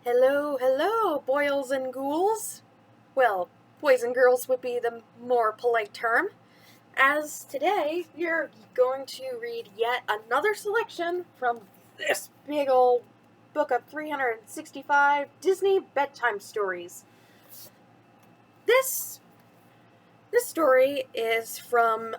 Hello, hello, boils and ghouls. Well, boys and girls would be the more polite term. As today, you're going to read yet another selection from this big old book of 365 Disney bedtime stories. This story is from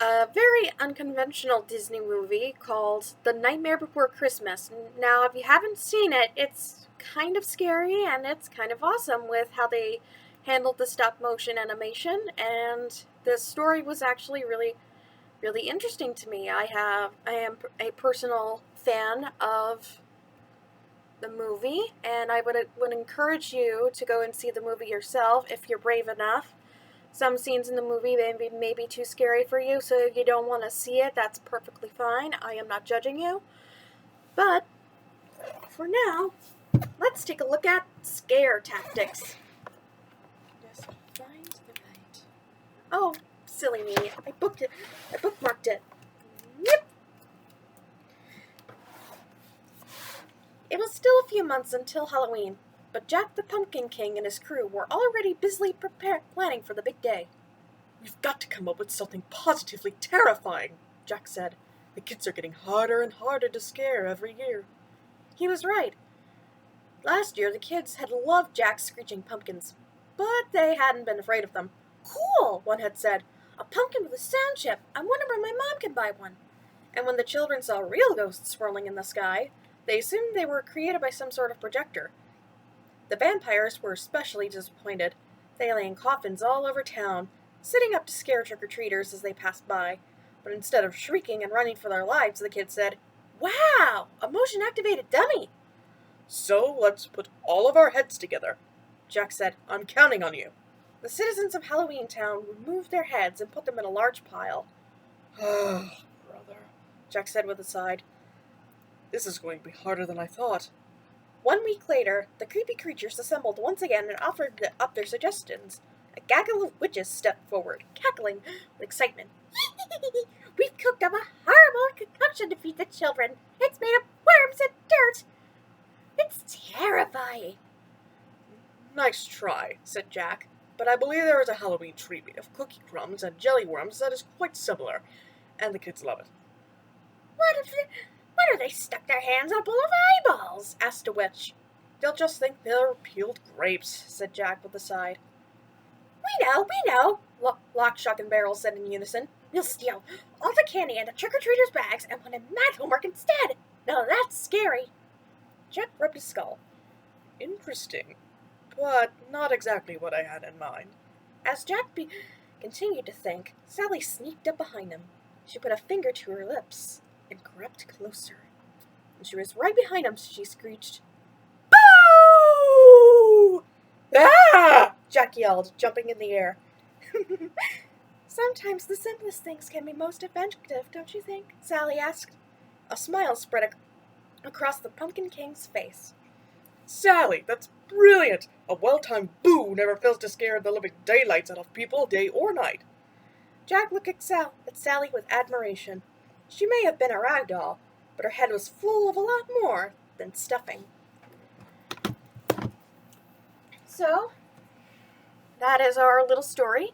a very unconventional Disney movie called The Nightmare Before Christmas. Now, if you haven't seen it, it's kind of scary and it's kind of awesome with how they handled the stop motion animation, and the story was actually really interesting to me. I am a personal fan of the movie, and I would encourage you to go and see the movie yourself if you're brave enough. Some scenes in the movie may be too scary for you, so if you don't want to see it, that's perfectly fine. I am not judging you. But, for now, let's take a look at scare tactics. Just find the right... Oh, silly me. I bookmarked it. Yep. It was still a few months until Halloween, but Jack the Pumpkin King and his crew were already busily planning for the big day. "We've got to come up with something positively terrifying," Jack said. "The kids are getting harder and harder to scare every year." He was right. Last year, the kids had loved Jack's screeching pumpkins, but they hadn't been afraid of them. "Cool," one had said. "A pumpkin with a sound chip. I wonder where my mom can buy one." And when the children saw real ghosts swirling in the sky, they assumed they were created by some sort of projector. The vampires were especially disappointed. They lay in coffins all over town, sitting up to scare trick-or-treaters as they passed by. But instead of shrieking and running for their lives, the kids said, "Wow! A motion-activated dummy!" "So let's put all of our heads together," Jack said. "I'm counting on you." The citizens of Halloween Town removed their heads and put them in a large pile. "Oh, brother," Jack said with a sigh. "This is going to be harder than I thought." 1 week later, the creepy creatures assembled once again and offered up their suggestions. A gaggle of witches stepped forward, cackling with excitement. "We've cooked up a horrible concoction to feed the children. It's made of worms and dirt. It's terrifying." "Nice try," said Jack, "but I believe there is a Halloween treat made of cookie crumbs and jelly worms that is quite similar, and the kids love it." What if they stuck their hands in a bowl of eyeballs?" asked a witch. "They'll just think they're peeled grapes," said Jack with a sigh. We know, Lock, Shock, and Barrel said in unison. "We'll steal all the candy and the trick-or-treaters' bags and put in math homework instead. Now that's scary." Jack rubbed his skull. "Interesting, but not exactly what I had in mind." As Jack continued to think, Sally sneaked up behind him. She put a finger to her lips and crept closer. When she was right behind him, she screeched, "Boo!" "Ah!" Jack yelled, jumping in the air. "Sometimes the simplest things can be most effective, don't you think?" Sally asked. A smile spread across the Pumpkin King's face. "Sally, that's brilliant! A well-timed boo never fails to scare the living daylights out of people, day or night." Jack looked at Sally with admiration. She may have been a rag doll, but her head was full of a lot more than stuffing. So, that is our little story.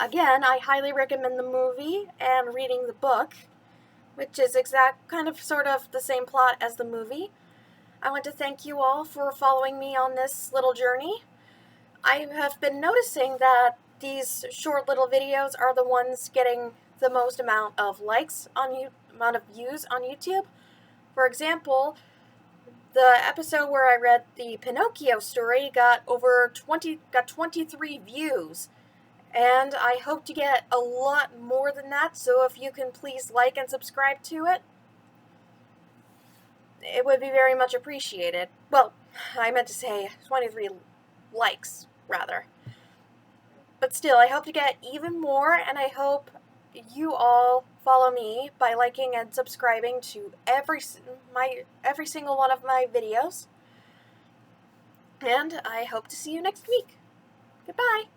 Again, I highly recommend the movie and reading the book, which is sort of the same plot as the movie. I want to thank you all for following me on this little journey. I have been noticing that these short little videos are the ones getting the most amount of amount of views on YouTube. For example, the episode where I read the Pinocchio story got 23 views. And I hope to get a lot more than that, so if you can please like and subscribe to it, it would be very much appreciated. Well, I meant to say 23 likes, rather. But still, I hope to get even more, and I hope you all follow me by liking and subscribing to every single one of my videos. And I hope to see you next week. Goodbye.